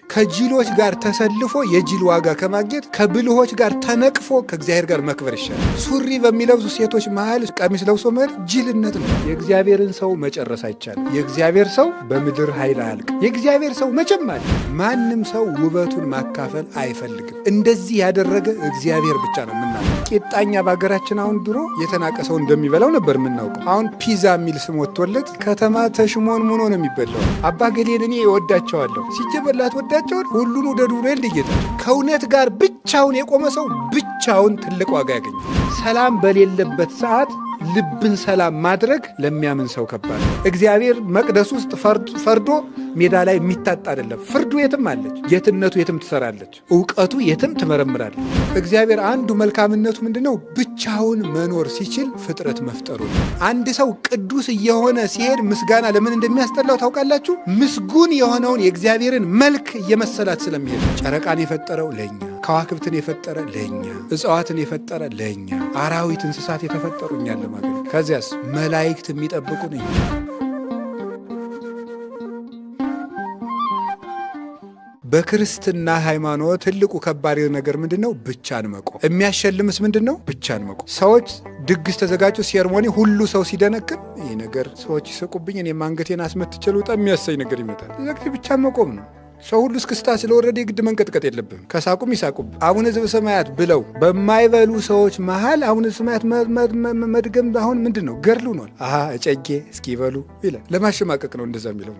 ከጅሎች ጋር ተሰልፎ የጅል ዋጋ ከማግኘት ከብልሆች ጋር ተነቅፎ ከእግዚአብሔር ጋር መክበር ይሻላል። ሱሪ በሚለብሱ ሴቶች መሃል ቀሚስ ለብሶ መሄድ ጅልነት ነው። የእግዚአብሔርን ሰው መጨረስ አይቻልም። የእግዚአብሔር ሰው በምድር ኃይል አያልቅ። የእግዚአብሔር ሰው መቼም አለ። ማንም ሰው ውበቱን ማካፈል አይፈልግም። እንደዚህ ያደረገ እግዚአብሔር ብቻ ነው የምናውቀው። ቂጣኛ በሀገራችን አሁን ድሮ የተናቀ ሰው እንደሚበላው ነበር የምናውቀው። አሁን ፒዛ የሚል ስም ወጥቶለት ከተማ ተሽሞን ሙኖ ነው የሚበላው። አባ ገሌን እኔ እወዳቸዋለሁ ሲጀበላት ወዳቸውን ሁሉን ወደ ዱሬ እንዲጌታ ከእውነት ጋር ብቻውን የቆመ ሰው ብቻውን ትልቅ ዋጋ ያገኛል። ሰላም በሌለበት ሰዓት ልብን ሰላም ማድረግ ለሚያምን ሰው ከባድ ነው። እግዚአብሔር መቅደስ ውስጥ ፈርዶ ሜዳ ላይ የሚታጣ አይደለም። ፍርዱ የትም አለች፣ ጌትነቱ የትም ትሰራለች፣ እውቀቱ የትም ትመረምራለች። እግዚአብሔር አንዱ መልካምነቱ ምንድነው? ብቻውን መኖር ሲችል ፍጥረት መፍጠሩ ነው። አንድ ሰው ቅዱስ እየሆነ ሲሄድ ምስጋና ለምን እንደሚያስጠላው ታውቃላችሁ? ምስጉን የሆነውን የእግዚአብሔርን መልክ እየመሰላት ስለሚሄድ። ጨረቃን የፈጠረው ለኛ፣ ከዋክብትን የፈጠረ ለኛ፣ እጽዋትን የፈጠረ ለኛ፣ አራዊት እንስሳት የተፈጠሩ እኛን ለማገኘት፣ ከዚያስ መላእክት የሚጠብቁን እኛ። በክርስትና ሃይማኖት ትልቁ ከባድ ነገር ምንድነው? ብቻን መቆም። የሚያሸልምስ ምንድነው? ብቻን መቆም። ሰዎች ድግስ ተዘጋጁ፣ ሴርሞኒ፣ ሁሉ ሰው ሲደነቅን ይህ ነገር ሰዎች ይስቁብኝ፣ እኔም አንገቴን አስመትቼ ልውጣ የሚያሰኝ ነገር ይመጣል። እዚህ ብቻን መቆም ነው። ሰው ሁሉ እስክስታ ስለወረደ የግድ መንቀጥቀጥ የለብም። ከሳቁም ይሳቁብ። አቡነ ዘበሰማያት ብለው በማይበሉ ሰዎች መሃል አቡነ ዘበሰማያት መድገም አሁን ምንድን ነው? ገድሉ ነው። እጨጌ እስኪ ይበሉ ይላል። ለማሸማቀቅ ነው እንደዛ የሚለው።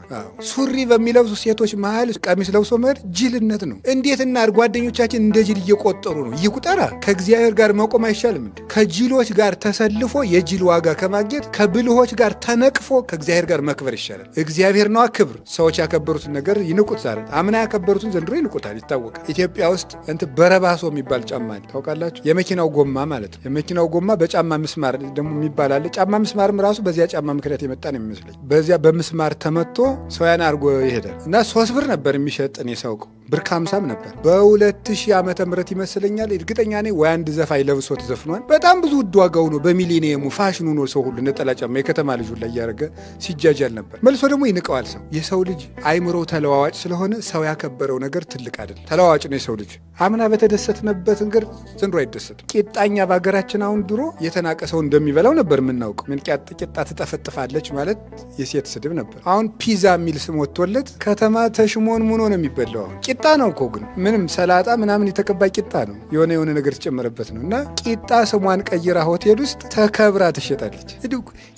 ሱሪ በሚለብሱ ሴቶች መሃል ቀሚስ ለብሶ መሄድ ጅልነት ነው። እንዴት እናድርግ? ጓደኞቻችን እንደ ጅል እየቆጠሩ ነው። ይቁጠራ። ከእግዚአብሔር ጋር መቆም አይሻልም? ከጅሎች ጋር ተሰልፎ የጅል ዋጋ ከማግኘት ከብልሆች ጋር ተነቅፎ ከእግዚአብሔር ጋር መክበር ይሻላል። እግዚአብሔር ነዋ ክብር። ሰዎች ያከበሩትን ነገር ይንቁት። ዛሬ አምና ያከበሩትን ዘንድሮ ይንቁታል። ይታወቃል። ኢትዮጵያ ውስጥ በረባሶ የሚባል ጫማ ታውቃላችሁ? የመኪናው ጎማ ማለት ነው። የመኪናው ጎማ በጫማ ምስማር ደግሞ የሚባል አለ። ጫማ ምስማርም ራሱ በዚያ ጫማ ምክንያት የመጣ ነው የሚመስለኝ። በዚያ በምስማር ተመቶ ሰውያን አድርጎ ይሄዳል እና 3 ብር ነበር የሚሸጥ እኔ ሳውቀው፣ ብር ከ50 ነበር። በ2000 ዓመተ ምህረት ይመስለኛል። እርግጠኛ ነኝ ወይ አንድ ዘፋኝ ለብሶ ተዘፍኗል። በጣም ብዙ ውድ ዋጋው ነው። በሚሊኒየሙ ፋሽኑ ነው። ሰው ሁሉ ነጠላ ጫማ የከተማ ልጁ ላይ እያደረገ ሲጃጃል ነበር። መልሶ ደግሞ ይንቀዋል ሰው። የሰው ልጅ አይምሮ ተለዋዋጭ ስለሆነ ሰው ያከበረው ነገር ትልቅ አይደለም። ተለዋዋጭ ነው የሰው ልጅ። አምና በተደሰትንበት ነገር ዘንድሮ አይደሰትም። ቂጣኛ በሀገራችን አሁን ድሮ የተናቀ ሰው እንደሚበላው ነበር የምናውቀው። ምን ቂጣ ትጠፈጥፋለች ማለት የሴት ስድብ ነበር። አሁን ፒዛ የሚል ስም ወጥቶለት ከተማ ተሽሞን ሙኖ ነው የሚበላው። አሁን ቂጣ ነው እኮ ግን ምንም ሰላጣ ምናምን የተቀባ ቂጣ ነው። የሆነ ነገር ተጨመረበት ነው እና ቂጣ ስሟን ቀይራ ሆቴል ውስጥ ተከብራ ትሸጣለች።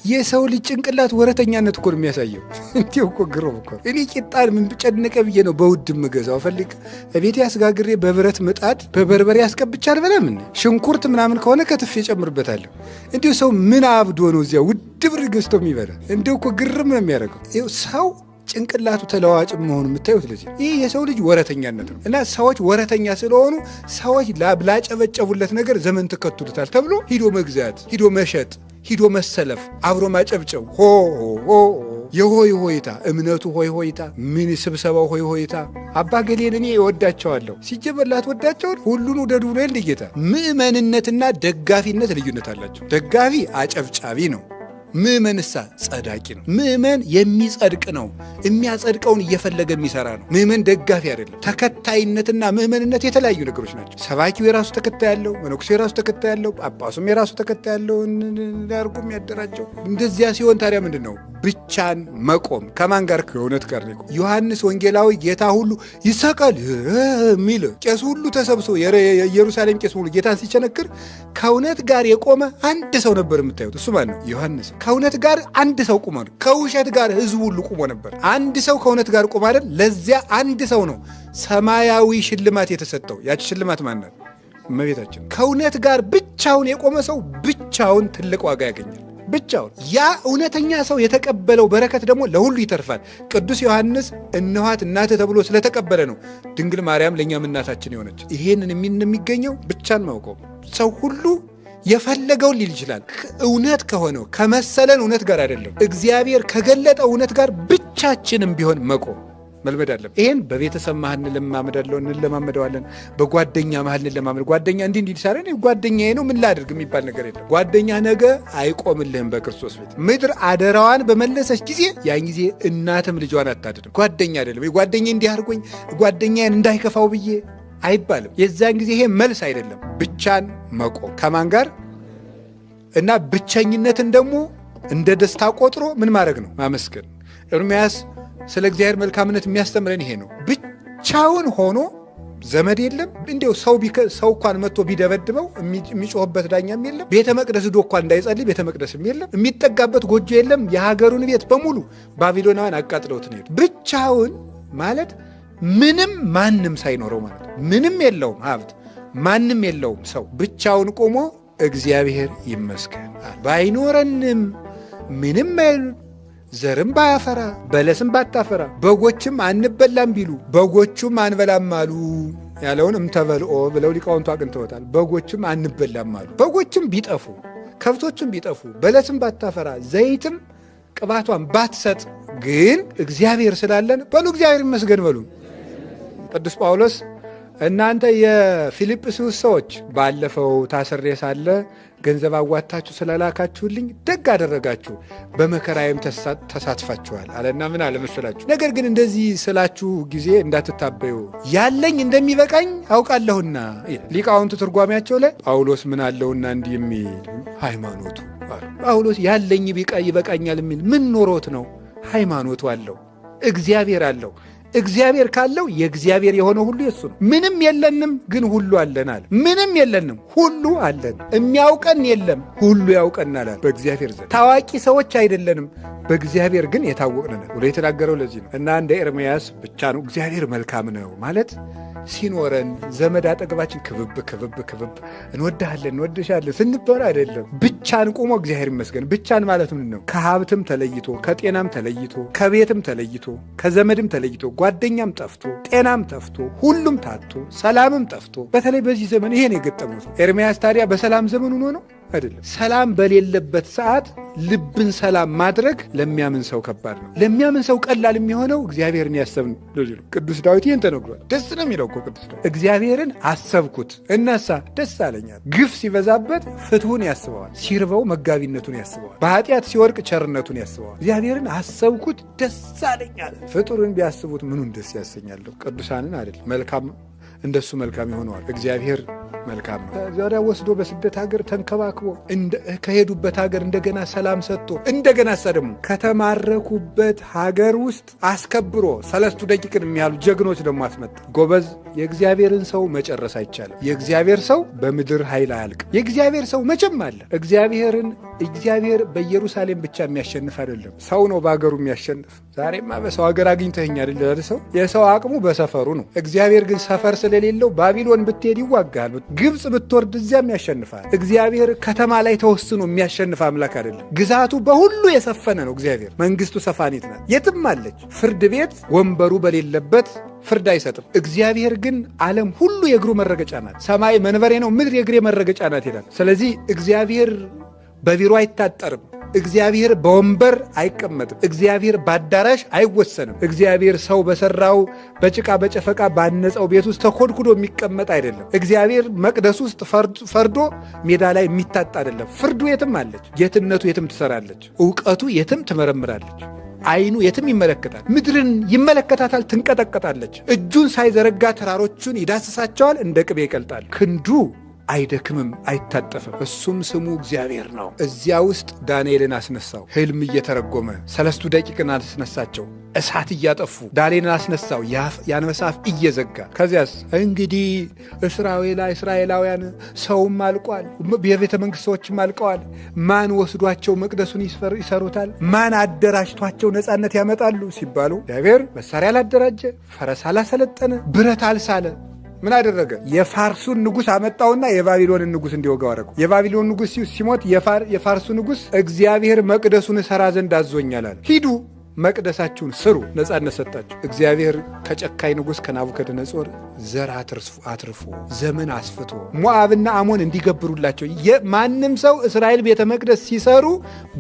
የሰው ልጅ ጭንቅላት ወረተኛነት እኮ ነው የሚያሳየው። እንዲሁ እኮ ግሮም እኮ እኔ ቂጣ ምን ጨነቀ ብዬ ነው በውድ ምገዛው። ፈልግ ቤቴ ያስጋግሬ በብረት ምጣድ በበርበሬ ያስቀብቻ አልበላም። ሽንኩርት ምናምን ከሆነ ከትፌ ጨምርበታለሁ። እንዲሁ ሰው ምን አብዶ ነው እዚያ ውድ ብር ገዝቶ የሚበላ? እንዲሁ እኮ ግርም ነው የሚያደርገው። ይኸው ሰው ጭንቅላቱ ተለዋዋጭ መሆኑ የምታዩት ለዚህ ይህ የሰው ልጅ ወረተኛነት ነው። እና ሰዎች ወረተኛ ስለሆኑ ሰዎች ላጨበጨቡለት ነገር ዘመን ትከቱልታል ተብሎ ሂዶ መግዛት፣ ሂዶ መሸጥ፣ ሂዶ መሰለፍ፣ አብሮ ማጨብጨብ፣ የሆይ ሆይታ እምነቱ ሆይ ሆይታ፣ ምን ስብሰባው ሆይ ሆይታ። አባ ገሌን እኔ እወዳቸዋለሁ ሲጀበላት ወዳቸውን ሁሉን ወደ ዱሬ እንዲጌታ። ምእመንነትና ደጋፊነት ልዩነት አላቸው። ደጋፊ አጨብጫቢ ነው። ምእመንሳ ጸዳቂ ነው። ምእመን የሚጸድቅ ነው። የሚያጸድቀውን እየፈለገ የሚሰራ ነው። ምእመን ደጋፊ አይደለም። ተከታይነትና ምእመንነት የተለያዩ ነገሮች ናቸው። ሰባኪው የራሱ ተከታይ ያለው፣ መነኩሴው የራሱ ተከታይ ያለው፣ ጳጳሱም የራሱ ተከታይ ያለው ዳርጎ የሚያደራጀው። እንደዚያ ሲሆን ታዲያ ምንድን ነው? ብቻን መቆም። ከማን ጋር? ከእውነት ጋር ነው። ዮሐንስ ወንጌላዊ ጌታ ሁሉ ይሰቀል የሚል ቄስ ሁሉ ተሰብስቦ የኢየሩሳሌም ቄስ ሁሉ ጌታን ሲቸነክር ከእውነት ጋር የቆመ አንድ ሰው ነበር የምታዩት። እሱ ማን ነው? ዮሐንስ። ከእውነት ጋር አንድ ሰው ቁሞ ነው። ከውሸት ጋር ህዝቡ ሁሉ ቁሞ ነበር። አንድ ሰው ከእውነት ጋር ቁሞ አይደል? ለዚያ አንድ ሰው ነው ሰማያዊ ሽልማት የተሰጠው። ያቺ ሽልማት ማን ናት? እመቤታችን። ከእውነት ጋር ብቻውን የቆመ ሰው ብቻውን ትልቅ ዋጋ ያገኛል። ብቻውን። ያ እውነተኛ ሰው የተቀበለው በረከት ደግሞ ለሁሉ ይተርፋል። ቅዱስ ዮሐንስ እነኋት እናትህ ተብሎ ስለተቀበለ ነው ድንግል ማርያም ለእኛም እናታችን የሆነች። ይሄንን የሚገኘው ብቻን ማውቀው። ሰው ሁሉ የፈለገውን ሊል ይችላል። እውነት ከሆነው ከመሰለን እውነት ጋር አይደለም፣ እግዚአብሔር ከገለጠ እውነት ጋር ብቻችንም ቢሆን መቆም መልመድ አለብን። ይሄን በቤተሰብ መሀል እንለማመደዋለን። በጓደኛ መሀል እንለማመድ። ጓደኛ እንዲህ ሳይሆን ጓደኛዬ ነው ምን ላድርግ የሚባል ነገር የለም። ጓደኛ ነገ አይቆምልህም በክርስቶስ ቤት። ምድር አደራዋን በመለሰች ጊዜ ያን ጊዜ እናትም ልጇን አታድንም። ጓደኛ አይደለም ጓደኛ እንዲህ አድርጎኝ ጓደኛዬን እንዳይከፋው ብዬ አይባልም። የዛን ጊዜ ይሄ መልስ አይደለም። ብቻን መቆም ከማን ጋር እና ብቸኝነትን ደግሞ እንደ ደስታ ቆጥሮ ምን ማድረግ ነው? ማመስገን። ኤርምያስ ስለ እግዚአብሔር መልካምነት የሚያስተምረን ይሄ ነው። ብቻውን ሆኖ ዘመድ የለም። እንዲያው ሰው እንኳን መጥቶ ቢደበድበው የሚጮህበት ዳኛም የለም። ቤተ መቅደስ ዶ እንኳን እንዳይጸልይ ቤተ መቅደስም የለም። የሚጠጋበት ጎጆ የለም። የሀገሩን ቤት በሙሉ ባቢሎናውያን አቃጥለውት ነው። ብቻውን ማለት ምንም ማንም ሳይኖረው ማለት ምንም የለውም ሀብት፣ ማንም የለውም ሰው ብቻውን ቆሞ እግዚአብሔር ይመስገን ባይኖረንም ምንም ዘርም ባያፈራ በለስም ባታፈራ በጎችም አንበላም ቢሉ በጎቹም አንበላም አሉ ያለውን እምተበልኦ ብለው ሊቃውንቱ አቅንተውታል። በጎችም አንበላም አሉ። በጎችም ቢጠፉ ከብቶችም ቢጠፉ በለስም ባታፈራ ዘይትም ቅባቷን ባትሰጥ ግን እግዚአብሔር ስላለን በሉ እግዚአብሔር ይመስገን በሉ። ቅዱስ ጳውሎስ እናንተ የፊልጵስዩስ ሰዎች ባለፈው ታስሬ ሳለ ገንዘብ አዋታችሁ ስለላካችሁልኝ ደግ አደረጋችሁ፣ በመከራዬም ተሳትፋችኋል አለና ምን አለ መሰላችሁ? ነገር ግን እንደዚህ ስላችሁ ጊዜ እንዳትታበዩ ያለኝ እንደሚበቃኝ አውቃለሁና። ሊቃውንቱ ትርጓሜያቸው ላይ ጳውሎስ ምን አለውና እንዲህ የሚል ሃይማኖቱ ጳውሎስ ያለኝ ይበቃኛል የሚል ምን ኖሮት ነው? ሃይማኖቱ አለው፣ እግዚአብሔር አለው። እግዚአብሔር ካለው የእግዚአብሔር የሆነ ሁሉ የሱ ነው። ምንም የለንም ግን ሁሉ አለን አለ። ምንም የለንም ሁሉ አለን። የሚያውቀን የለም ሁሉ ያውቀናል አለ በእግዚአብሔር ዘንድ። ታዋቂ ሰዎች አይደለንም በእግዚአብሔር ግን የታወቅን ብሎ የተናገረው ለዚህ ነው። እና እንደ ኤርምያስ ብቻ ነው እግዚአብሔር መልካም ነው ማለት ሲኖረን ዘመድ አጠገባችን ክብብ እንወድሃለን እንወድሻለን ስንባል አይደለም። ብቻን ቆሞ እግዚአብሔር ይመስገን። ብቻን ማለት ምን ነው? ከሀብትም ተለይቶ ከጤናም ተለይቶ ከቤትም ተለይቶ ከዘመድም ተለይቶ ጓደኛም ጠፍቶ ጤናም ጠፍቶ ሁሉም ታጥቶ ሰላምም ጠፍቶ በተለይ በዚህ ዘመን ይሄን የገጠሙት ኤርምያስ ታዲያ በሰላም ዘመን ሆኖ ነው አይደለም። ሰላም በሌለበት ሰዓት ልብን ሰላም ማድረግ ለሚያምን ሰው ከባድ ነው። ለሚያምን ሰው ቀላል የሚሆነው እግዚአብሔርን ያሰብን ነው። ቅዱስ ዳዊት ይህን ተነግሯል። ደስ ነው የሚለው እኮ ቅዱስ ዳዊት እግዚአብሔርን አሰብኩት እናሳ ደስ አለኛል። ግፍ ሲበዛበት ፍትሁን ያስበዋል፣ ሲርበው መጋቢነቱን ያስበዋል፣ በኃጢአት ሲወርቅ ቸርነቱን ያስበዋል። እግዚአብሔርን አሰብኩት ደስ አለኛል። ፍጡርን ቢያስቡት ምኑን ደስ ያሰኛለሁ? ቅዱሳንን አይደል? መልካም እንደሱ መልካም ይሆነዋል። እግዚአብሔር መልካም ነው። ዛሬ ወስዶ በስደት ሀገር ተንከባክቦ ከሄዱበት ሀገር እንደገና ሰላም ሰጥቶ እንደገና ደግሞ ከተማረኩበት ሀገር ውስጥ አስከብሮ 3 ደቂቅን የሚያሉ ጀግኖች ደግሞ አስመጣ። ጎበዝ። የእግዚአብሔርን ሰው መጨረስ አይቻልም። የእግዚአብሔር ሰው በምድር ኃይል አያልቅም። የእግዚአብሔር ሰው መቼም አለ። እግዚአብሔር በኢየሩሳሌም ብቻ የሚያሸንፍ አይደለም፣ ሰው ነው በሀገሩ የሚያሸንፍ። ዛሬማ በሰው ሀገር አግኝተኸኝ አይደል? ሰው የሰው አቅሙ በሰፈሩ ነው። እግዚአብሔር ግን ሰፈር ስለሌለው ባቢሎን ብትሄድ ይዋጋል፣ ግብፅ ብትወርድ እዚያም ያሸንፋል። እግዚአብሔር ከተማ ላይ ተወስኖ የሚያሸንፍ አምላክ አይደለም። ግዛቱ በሁሉ የሰፈነ ነው። እግዚአብሔር መንግስቱ ሰፋኒት ናት፣ የትም አለች። ፍርድ ቤት ወንበሩ በሌለበት ፍርድ አይሰጥም። እግዚአብሔር ግን ዓለም ሁሉ የእግሩ መረገጫ ናት። ሰማይ መንበሬ ነው፣ ምድር የእግሬ መረገጫ ናት ይላል። ስለዚህ እግዚአብሔር በቢሮ አይታጠርም። እግዚአብሔር በወንበር አይቀመጥም። እግዚአብሔር በአዳራሽ አይወሰንም። እግዚአብሔር ሰው በሰራው በጭቃ በጨፈቃ ባነጸው ቤት ውስጥ ተኮድኩዶ የሚቀመጥ አይደለም። እግዚአብሔር መቅደስ ውስጥ ፈርዶ ሜዳ ላይ የሚታጣ አይደለም። ፍርዱ የትም አለች፣ ጌትነቱ የትም ትሰራለች፣ እውቀቱ የትም ትመረምራለች፣ አይኑ የትም ይመለከታል። ምድርን ይመለከታታል፣ ትንቀጠቀጣለች። እጁን ሳይዘረጋ ተራሮቹን ይዳስሳቸዋል፣ እንደ ቅቤ ይቀልጣል። ክንዱ አይደክምም አይታጠፍም። እሱም ስሙ እግዚአብሔር ነው። እዚያ ውስጥ ዳንኤልን አስነሳው። ህልም እየተረጎመ 3 ደቂቅን አስነሳቸው። እሳት እያጠፉ ዳንኤልን አስነሳው። የአንበሳ አፍ እየዘጋ ከዚያስ እንግዲህ እስራኤላውያን ሰውም አልቋል፣ የቤተ መንግሥት ሰዎችም አልቀዋል። ማን ወስዷቸው መቅደሱን ይሰሩታል? ማን አደራጅቷቸው ነፃነት ያመጣሉ ሲባሉ እግዚአብሔር መሳሪያ አላደራጀ፣ ፈረስ አላሰለጠነ፣ ብረት አልሳለ። ምን አደረገ? የፋርሱን ንጉሥ አመጣውና የባቢሎንን ንጉሥ እንዲወጋው አደረገው። የባቢሎን ንጉሥ ሲሞት የፋርሱ ንጉሥ እግዚአብሔር መቅደሱን እሰራ ዘንድ አዞኛል አለ። ሂዱ መቅደሳችሁን ስሩ፣ ነጻነት ሰጣችሁ። እግዚአብሔር ከጨካኝ ንጉሥ ከናቡከደነጾር ዘር አትርፎ ዘመን አስፍቶ ሞዓብና አሞን እንዲገብሩላቸው ማንም ሰው እስራኤል ቤተ መቅደስ ሲሰሩ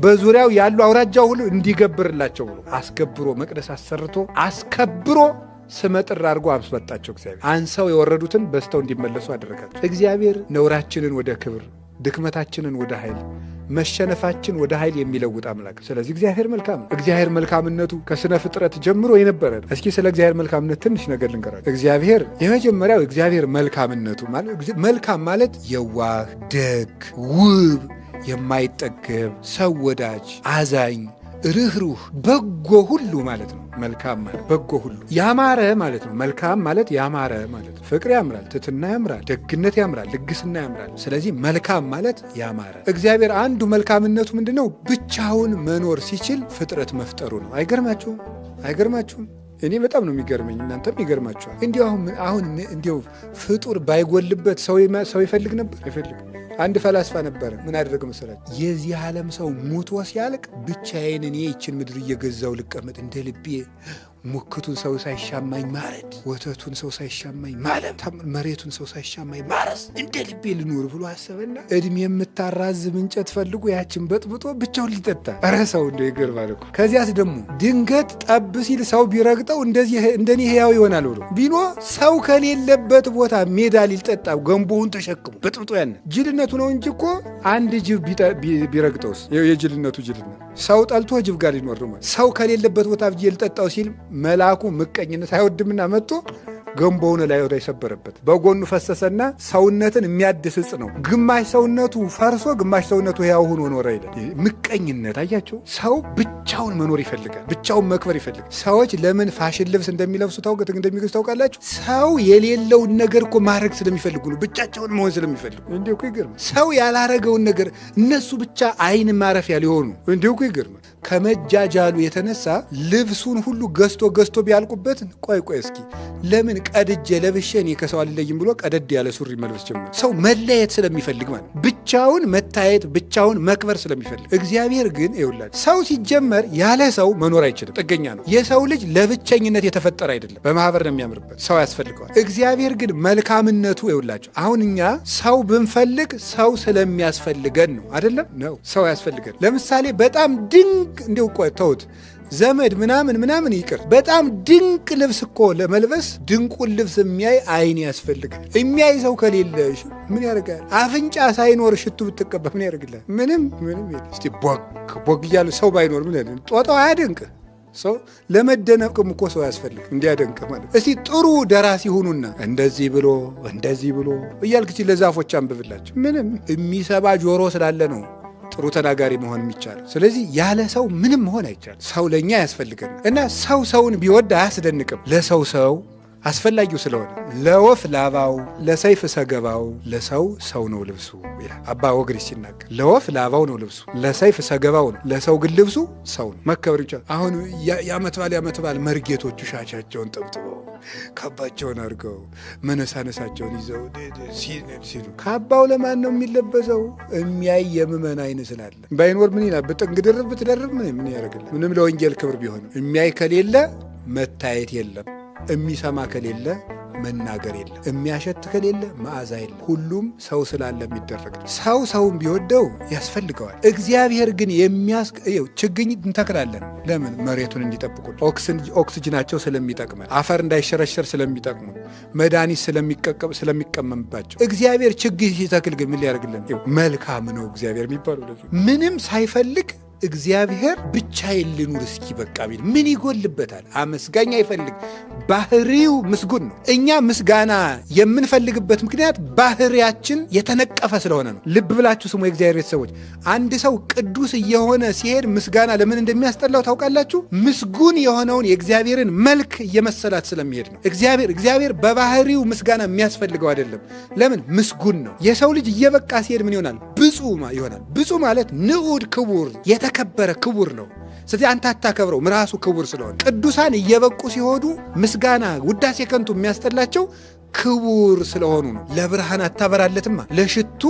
በዙሪያው ያሉ አውራጃው ሁሉ እንዲገብርላቸው ብሎ አስገብሮ መቅደስ አሰርቶ አስከብሮ ስመጥር አድርጎ አስወጣቸው። እግዚአብሔር አንሰው የወረዱትን በስተው እንዲመለሱ አደረጋቸው። እግዚአብሔር ነውራችንን ወደ ክብር፣ ድክመታችንን ወደ ኃይል፣ መሸነፋችን ወደ ኃይል የሚለውጥ አምላክ። ስለዚህ እግዚአብሔር መልካም ነው። እግዚአብሔር መልካምነቱ ከስነ ፍጥረት ጀምሮ የነበረ ነው። እስኪ ስለ እግዚአብሔር መልካምነት ትንሽ ነገር ልንገራችሁ። እግዚአብሔር የመጀመሪያው እግዚአብሔር መልካምነቱ ማለት መልካም ማለት የዋህ፣ ደግ፣ ውብ፣ የማይጠገብ፣ ሰው ወዳጅ፣ አዛኝ፣ ርኅሩህ፣ በጎ ሁሉ ማለት ነው። መልካም ማለት በጎ ሁሉ ያማረ ማለት ነው። መልካም ማለት ያማረ ማለት ነው። ፍቅር ያምራል፣ ትሕትና ያምራል፣ ደግነት ያምራል፣ ልግስና ያምራል። ስለዚህ መልካም ማለት ያማረ። እግዚአብሔር አንዱ መልካምነቱ ምንድን ነው? ብቻውን መኖር ሲችል ፍጥረት መፍጠሩ ነው። አይገርማችሁም? አይገርማችሁም? እኔ በጣም ነው የሚገርመኝ፣ እናንተም ይገርማችኋል። እንዲሁ አሁን እንዲሁ ፍጡር ባይጎልበት ሰው ይፈልግ ነበር? አይፈልግም። አንድ ፈላስፋ ነበረ። ምን አደረገ መሰላችሁ? የዚህ ዓለም ሰው ሙቶ ሲያልቅ ብቻዬን እኔ ይችን ምድር እየገዛው ልቀመጥ እንደ ልቤ ሙክቱን ሰው ሳይሻማኝ ማረድ፣ ወተቱን ሰው ሳይሻማኝ ማለም፣ መሬቱን ሰው ሳይሻማኝ ማረስ፣ እንደ ልቤ ልኑር ብሎ አሰበና እድሜ የምታራዝም እንጨት ፈልጎ ያችን በጥብጦ ብቻውን ሊጠጣ። ኧረ ሰው እንደ ይገርማል እኮ። ከዚያስ ደግሞ ድንገት ጠብ ሲል ሰው ቢረግጠው እንደኔ ሕያው ይሆናል ብሎ ቢኖ ሰው ከሌለበት ቦታ ሜዳ ሊጠጣ ገንቦውን ተሸክሞ በጥብጦ ያንን ጅልነቱ ነው እንጂ እኮ አንድ ጅብ ቢረግጠውስ የጅልነቱ ጅልነት። ሰው ጠልቶ ጅብ ጋር ሊኖር ነው። ሰው ከሌለበት ቦታ ብዬ ልጠጣው ሲል መልአኩ ምቀኝነት አይወድምና መጥቶ ገንቦውን ላይ ወደ ሰበረበት። በጎኑ ፈሰሰና ሰውነትን የሚያድስ ዕፅ ነው። ግማሽ ሰውነቱ ፈርሶ ግማሽ ሰውነቱ ሕያው ሆኖ ኖረ ይላል። ምቀኝነት አያቸው። ሰው ብቻውን መኖር ይፈልጋል፣ ብቻውን መክበር ይፈልጋል። ሰዎች ለምን ፋሽን ልብስ እንደሚለብሱ እንደሚገዙ ታውቃላችሁ? ሰው የሌለውን ነገር እኮ ማድረግ ስለሚፈልጉ ነው። ብቻቸውን መሆን ስለሚፈልጉ። እንዲሁ እኮ ይገርማል። ሰው ያላረገውን ነገር እነሱ ብቻ አይን ማረፊያ ሊሆኑ። እንዲሁ እኮ ይገርማል። ከመጃጃሉ የተነሳ ልብሱን ሁሉ ገዝቶ ቢያልቁበት ቆይ እስኪ ለምን ቀድጄ ለብሼ እኔ ከሰው አልለይም ብሎ ቀደድ ያለ ሱሪ መልበስ ጀመረ። ሰው መለየት ስለሚፈልግ ማለት ብቻውን መታየት፣ ብቻውን መክበር ስለሚፈልግ። እግዚአብሔር ግን ይኸውላችሁ ሰው ሲጀመር ያለ ሰው መኖር አይችልም፣ ጥገኛ ነው። የሰው ልጅ ለብቸኝነት የተፈጠረ አይደለም፣ በማህበር ነው የሚያምርበት፣ ሰው ያስፈልገዋል። እግዚአብሔር ግን መልካምነቱ ይኸውላችሁ አሁን እኛ ሰው ብንፈልግ ሰው ስለሚያስፈልገን ነው አይደለም? ነው ሰው ያስፈልገን። ለምሳሌ በጣም ድንቅ እንዲው ቆይ ተውት ዘመድ ምናምን ይቅር። በጣም ድንቅ ልብስ እኮ ለመልበስ ድንቁን ልብስ የሚያይ አይን ያስፈልጋል። የሚያይ ሰው ከሌለ ምን ያደርጋል? አፍንጫ ሳይኖር ሽቱ ብትቀባ ምን ያደርግላል? ምንም እስቲ ቦግ እያሉ ሰው ባይኖር ምን ያደርግ? ጦጣው አያደንቅ። ሰው ለመደነቅም እኮ ሰው ያስፈልግ እንዲያደንቅ ማለት። እስቲ ጥሩ ደራሲ ሁኑና እንደዚህ ብሎ እያልክ ለዛፎች አንብብላቸው። ምንም የሚሰባ ጆሮ ስላለ ነው ጥሩ ተናጋሪ መሆን የሚቻለው። ስለዚህ ያለ ሰው ምንም መሆን አይቻልም። ሰው ለእኛ ያስፈልገን እና ሰውን ቢወድ አያስደንቅም። ለሰው አስፈላጊው ስለሆነ ለወፍ ላባው፣ ለሰይፍ ሰገባው፣ ለሰው ሰው ነው ልብሱ ይላል አባ ወግሪ ሲናገር። ለወፍ ላባው ነው ልብሱ፣ ለሰይፍ ሰገባው ነው፣ ለሰው ግን ልብሱ ሰው ነው። መከበር ይቻላል። አሁን የዓመት በዓል መርጌቶቹ ሻቻቸውን ጠብጥበው ካባቸውን አድርገው መነሳነሳቸውን ይዘው ሲሉ ካባው ለማን ነው የሚለበሰው? የሚያይ የምመን አይን ስላለ። ባይኖር ምን ይላል? ብጥንግ ድርብ ብትደርብ ምን ያደርግልህ? ምንም ለወንጌል ክብር ቢሆንም የሚያይ ከሌለ መታየት የለም፣ የሚሰማ ከሌለ መናገር የለም፣ የሚያሸት ከሌለ መዓዛ የለም። ሁሉም ሰው ስላለ የሚደረግ ሰውን ቢወደው ያስፈልገዋል። እግዚአብሔር ግን ችግኝ እንተክላለን። ለምን? መሬቱን እንዲጠብቁ፣ ኦክስጅናቸው ስለሚጠቅመን፣ አፈር እንዳይሸረሸር ስለሚጠቅሙ፣ መድኃኒት ስለሚቀመምባቸው። እግዚአብሔር ችግኝ ሲተክል ግን ምን ሊያደርግልን? መልካም ነው እግዚአብሔር የሚባለው ምንም ሳይፈልግ እግዚአብሔር ብቻዬን ልኑር እስኪ በቃ ቢል ምን ይጎልበታል? አመስጋኝ አይፈልግ። ባህሪው ምስጉን ነው። እኛ ምስጋና የምንፈልግበት ምክንያት ባህሪያችን የተነቀፈ ስለሆነ ነው። ልብ ብላችሁ ስሙ የእግዚአብሔር ቤተሰቦች። አንድ ሰው ቅዱስ እየሆነ ሲሄድ ምስጋና ለምን እንደሚያስጠላው ታውቃላችሁ? ምስጉን የሆነውን የእግዚአብሔርን መልክ እየመሰላት ስለሚሄድ ነው። እግዚአብሔር በባህሪው ምስጋና የሚያስፈልገው አይደለም። ለምን? ምስጉን ነው። የሰው ልጅ እየበቃ ሲሄድ ምን ይሆናል? ብፁዕ ይሆናል። ብፁዕ ማለት ንዑድ፣ ክቡር፣ የተከበረ ክቡር ነው። ስለዚህ አንተ አታከብረው፣ ራሱ ክቡር ስለሆነ። ቅዱሳን እየበቁ ሲሆኑ ምስጋና፣ ውዳሴ ከንቱ የሚያስጠላቸው ክቡር ስለሆኑ ነው። ለብርሃን አታበራለትማ፣ ለሽቱ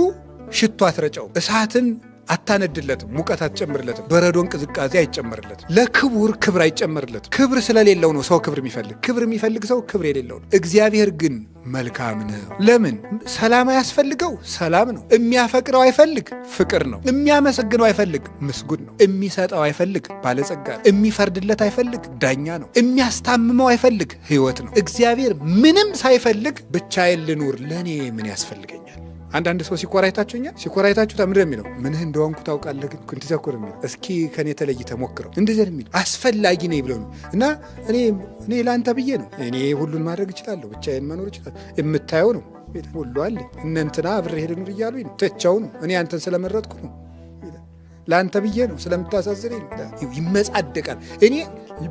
ሽቱ አትረጨው፣ እሳትን አታነድለትም፣ ሙቀት አትጨምርለትም፣ በረዶን ቅዝቃዜ አይጨምርለትም። ለክቡር ክብር አይጨምርለትም። ክብር ስለሌለው ነው ሰው ክብር የሚፈልግ። ክብር የሚፈልግ ሰው ክብር የሌለው ነው። እግዚአብሔር ግን መልካም ነው። ለምን? ሰላም አያስፈልገው፣ ሰላም ነው። የሚያፈቅረው አይፈልግ፣ ፍቅር ነው። የሚያመሰግነው አይፈልግ፣ ምስጉን ነው። የሚሰጠው አይፈልግ፣ ባለጸጋ ነው። የሚፈርድለት አይፈልግ፣ ዳኛ ነው። የሚያስታምመው አይፈልግ፣ ሕይወት ነው። እግዚአብሔር ምንም ሳይፈልግ ብቻዬን ልኑር፣ ለእኔ ምን ያስፈልገኛል? አንዳንድ ሰው ሲኮራ አይታችሁኛል? ሲኮራ አይታችሁታ? ምንድን የሚለው? ምንህ እንደሆንኩ ታውቃለህ፣ ግን እንደዚያ እኮ ነው የሚለው። እስኪ ከኔ ተለይተህ ሞክረው። እንደዚያ ነው የሚለው። አስፈላጊ ነኝ ብለው ነው። እና እኔ ለአንተ ብዬ ነው። እኔ ሁሉን ማድረግ እችላለሁ፣ ብቻዬን መኖር እችላለሁ። የምታየው ነው ሁሉ አለ። እነ እንትና አብሬ ልኑር እያሉኝ ነው። ትቼው ነው። እኔ አንተን ስለመረጥኩ ነው። ለአንተ ብዬ ነው፣ ስለምታሳዝነኝ ነው። ይመጻደቃል። እኔ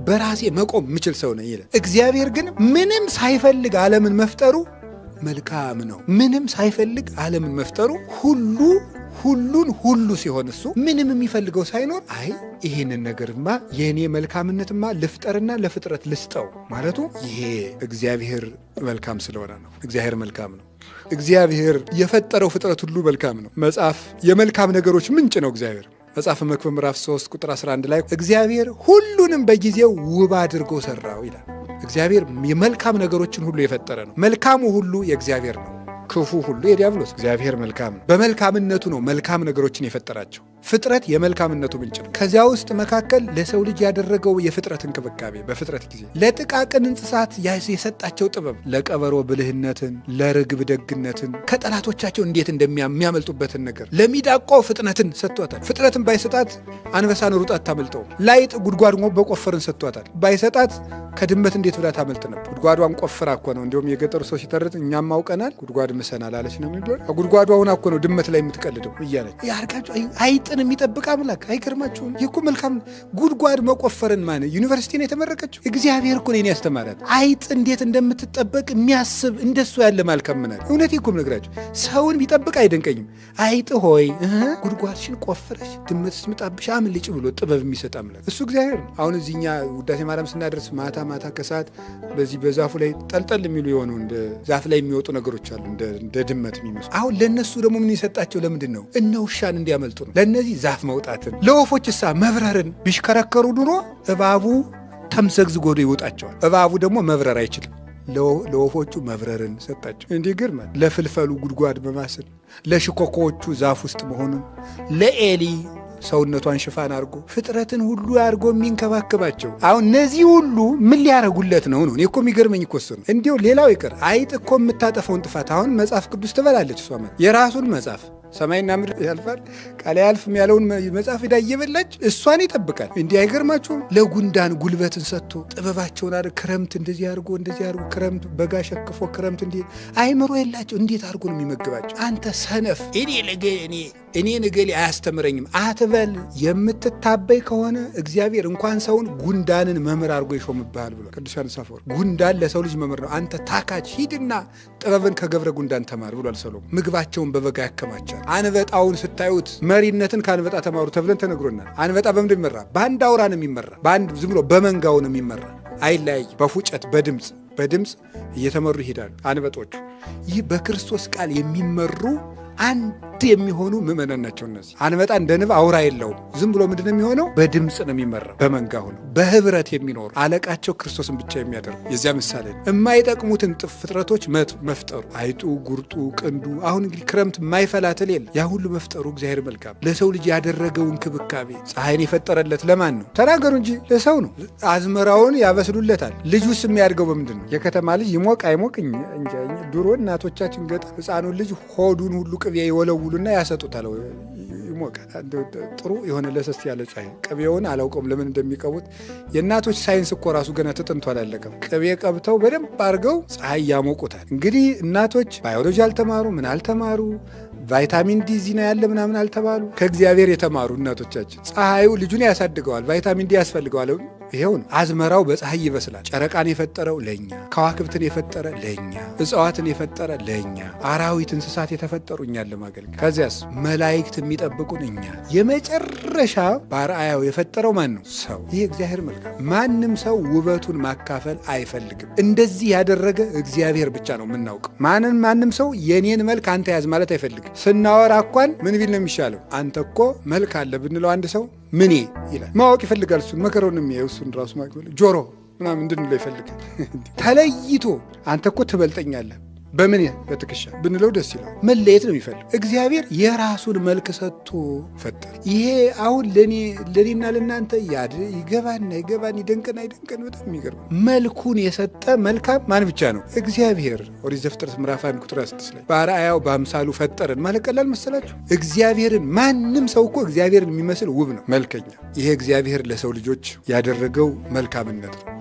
በራሴ መቆም የምችል ሰው ነኝ ይላል። እግዚአብሔር ግን ምንም ሳይፈልግ ዓለምን መፍጠሩ መልካም ነው። ምንም ሳይፈልግ ዓለምን መፍጠሩ ሁሉን ሁሉ ሲሆን እሱ ምንም የሚፈልገው ሳይኖር አይ ይሄንን ነገርማ የእኔ መልካምነትማ ልፍጠርና ለፍጥረት ልስጠው ማለቱ ይሄ እግዚአብሔር መልካም ስለሆነ ነው። እግዚአብሔር መልካም ነው። እግዚአብሔር የፈጠረው ፍጥረት ሁሉ መልካም ነው። መጽሐፍ የመልካም ነገሮች ምንጭ ነው እግዚአብሔር። መጽሐፈ መክብብ ምዕራፍ 3 ቁጥር 11 ላይ እግዚአብሔር ሁሉንም በጊዜው ውብ አድርጎ ሰራው ይላል። እግዚአብሔር የመልካም ነገሮችን ሁሉ የፈጠረ ነው። መልካሙ ሁሉ የእግዚአብሔር ነው፣ ክፉ ሁሉ የዲያብሎስ። እግዚአብሔር መልካም ነው። በመልካምነቱ ነው መልካም ነገሮችን የፈጠራቸው። ፍጥረት የመልካምነቱ ምንጭ ነው። ከዚያ ውስጥ መካከል ለሰው ልጅ ያደረገው የፍጥረት እንክብካቤ፣ በፍጥረት ጊዜ ለጥቃቅን እንስሳት የሰጣቸው ጥበብ፣ ለቀበሮ ብልህነትን፣ ለርግብ ደግነትን፣ ከጠላቶቻቸው እንዴት እንደሚያመልጡበትን ነገር፣ ለሚዳቆ ፍጥነትን ሰጥቷታል። ፍጥነትን ባይሰጣት አንበሳን ሩጣ አታመልጠውም። ላይጥ ጉድጓድ በቆፈርን ሰጥቷታል። ባይሰጣት ከድመት እንዴት ብላ ታመልጥ ነበር? ጉድጓዷን ቆፍራ እኮ ነው። እንዲሁም የገጠሩ ሰው ሲተርት እኛም አውቀናል፣ ጉድጓድ ምሰናል አለች ነው የሚባለው። ጉድጓዷ ሆና እኮ ነው ድመት ላይ የምትቀልደው እያለች ያርጋቸው። አይጥን የሚጠብቅ አምላክ አይገርማችሁም? ይህ እኮ መልካም ጉድጓድ መቆፈርን ማለት ዩኒቨርሲቲ ነው የተመረቀችው። እግዚአብሔር እኮ ነው ያስተማራት። አይጥ እንዴት እንደምትጠበቅ የሚያስብ እንደሱ ያለ መልካም ምናል። እውነት እኮ ነግራችሁ ሰውን ቢጠብቅ አይደንቀኝም። አይጥ ሆይ ጉድጓድሽን ቆፍረሽ ድመት ስትመጣብሽ አምልጭ ብሎ ጥበብ የሚሰጥ አምላክ እሱ እግዚአብሔር ነው። አሁን እዚህኛ ውዳሴ ማርያም ስናደርስ ማታ ከሰዓት በዚህ በዛፉ ላይ ጠልጠል የሚሉ የሆኑ እንደ ዛፍ ላይ የሚወጡ ነገሮች አሉ፣ እንደ ድመት የሚመስሉ። አሁን ለነሱ ደግሞ ምን የሰጣቸው ለምንድን ነው? እነ ውሻን እንዲያመልጡ ነው። ለነዚህ ዛፍ መውጣትን፣ ለወፎች እሳ መብረርን ቢሽከረከሩ ኑሮ እባቡ ተምዘግዝጎ ይወጣቸዋል። እባቡ ደግሞ መብረር አይችልም። ለወፎቹ መብረርን ሰጣቸው። እንዲህ ግርማል። ለፍልፈሉ ጉድጓድ በማስል ለሽኮኮዎቹ ዛፍ ውስጥ መሆኑን ለኤሊ ሰውነቷን ሽፋን አድርጎ ፍጥረትን ሁሉ አድርጎ የሚንከባከባቸው። አሁን እነዚህ ሁሉ ምን ሊያረጉለት ነው? እኔ እኮ የሚገርመኝ እኮ እሱ ነው። እንዲሁ ሌላው ይቅር፣ አይጥ እኮ የምታጠፈውን ጥፋት አሁን መጽሐፍ ቅዱስ ትበላለች። እሷ የራሱን መጽሐፍ ሰማይና ምድር ያልፋል ቃል አያልፍም ያለውን መጽሐፍ ሄዳ እየበላች እሷን ይጠብቃል። እንዲህ አይገርማችሁም? ለጉንዳን ጉልበትን ሰጥቶ ጥበባቸውን አድርጎ ክረምት እንደዚህ አድርጎ ክረምት በጋ ሸክፎ ክረምት እንዲህ አይምሮ የላቸው እንዴት አድርጎ ነው የሚመግባቸው? አንተ ሰነፍ እኔ ነገሌ አያስተምረኝም አትበል። የምትታበይ ከሆነ እግዚአብሔር እንኳን ሰውን ጉንዳንን መምህር አድርጎ ይሾምብሃል ብሎ ቅዱስ ዮሐንስ አፈወርቅ። ጉንዳን ለሰው ልጅ መምህር ነው። አንተ ታካች ሂድና ጥበብን ከገብረ ጉንዳን ተማር ብሏል ሰሎሞን። ምግባቸውን በበጋ ያከማቻል። አንበጣውን ስታዩት መሪነትን ከአንበጣ ተማሩ ተብለን ተነግሮናል። አንበጣ በምንድን ይመራ? በአንድ አውራ ነው የሚመራ። በአንድ ዝም ብሎ በመንጋው ነው የሚመራ። አይለያይ። በፉጨት በድምፅ እየተመሩ ይሄዳሉ አንበጦቹ። ይህ በክርስቶስ ቃል የሚመሩ አንድ የሚሆኑ ምዕመናን ናቸው። እነዚህ አንበጣ እንደ ንብ አውራ የለውም። ዝም ብሎ ምንድን ነው የሚሆነው? በድምፅ ነው የሚመራው። በመንጋ ሆነው በህብረት የሚኖሩ አለቃቸው ክርስቶስን ብቻ የሚያደርጉ የዚያ ምሳሌ ነው። የማይጠቅሙትን ፍጥረቶች መፍጠሩ፣ አይጡ፣ ጉርጡ፣ ቅንዱ። አሁን እንግዲህ ክረምት የማይፈላትል የለ። ያ ሁሉ መፍጠሩ እግዚአብሔር መልካም። ለሰው ልጅ ያደረገው እንክብካቤ፣ ፀሐይን የፈጠረለት ለማን ነው? ተናገሩ እንጂ ለሰው ነው። አዝመራውን ያበስሉለታል። ልጁስ የሚያድገው በምንድን ነው? የከተማ ልጅ ይሞቅ አይሞቅ እንጃ። ድሮ እናቶቻችን ገጠር ህፃኑን ልጅ ሆዱን ሁሉ ቅቤ ይወለውሉና ያሰጡታል። ይሞቃል። ጥሩ የሆነ ለሰስ ያለ ፀሐይ። ቅቤውን አላውቀውም ለምን እንደሚቀቡት። የእናቶች ሳይንስ እኮ ራሱ ገና ተጠንቶ አላለቀም። ቅቤ ቀብተው በደንብ አድርገው ፀሐይ ያሞቁታል። እንግዲህ እናቶች ባዮሎጂ አልተማሩ፣ ምን አልተማሩ፣ ቫይታሚን ዲ ዚና ያለ ምናምን አልተባሉ። ከእግዚአብሔር የተማሩ እናቶቻችን ፀሐዩ ልጁን ያሳድገዋል። ቫይታሚን ዲ ያስፈልገዋል። ይሄው ነው። አዝመራው በፀሐይ ይበስላል። ጨረቃን የፈጠረው ለኛ፣ ከዋክብትን የፈጠረ ለኛ፣ እጽዋትን የፈጠረ ለኛ፣ አራዊት እንስሳት የተፈጠሩ እኛን ለማገልገል። ከዚያስ መላእክት የሚጠብቁን እኛ። የመጨረሻ በአርአያው የፈጠረው ማን ነው? ሰው። ይሄ እግዚአብሔር መልካም። ማንም ሰው ውበቱን ማካፈል አይፈልግም። እንደዚህ ያደረገ እግዚአብሔር ብቻ ነው የምናውቀው። ማንም ሰው የኔን መልክ አንተ ያዝ ማለት አይፈልግም። ስናወራ እንኳን ምን ቢል ነው የሚሻለው? አንተ እኮ መልክ አለ ብንለው አንድ ሰው ምኔ ይላል። ማወቅ ይፈልጋል። እሱን መከረውን የሚያየው እሱን ራሱ ጆሮ ምናምን እንድንለው ይፈልጋል። ተለይቶ አንተ እኮ ትበልጠኛለህ በምን በትከሻ ብንለው ደስ ይላል። መለየት ነው የሚፈልግ። እግዚአብሔር የራሱን መልክ ሰጥቶ ፈጠረ። ይሄ አሁን ለኔና ለእናንተ ይገባን ይደንቀን አይደንቀን በጣም የሚገርም መልኩን የሰጠ መልካም ማን ብቻ ነው? እግዚአብሔር። ኦሪት ዘፍጥረት ምዕራፍ 1 ቁጥር 6 ላይ በአርአያው በአምሳሉ ፈጠረን ማለት ቀላል መሰላችሁ? እግዚአብሔርን ማንም ሰው እኮ እግዚአብሔርን የሚመስል ውብ ነው፣ መልከኛ። ይሄ እግዚአብሔር ለሰው ልጆች ያደረገው መልካምነት ነው።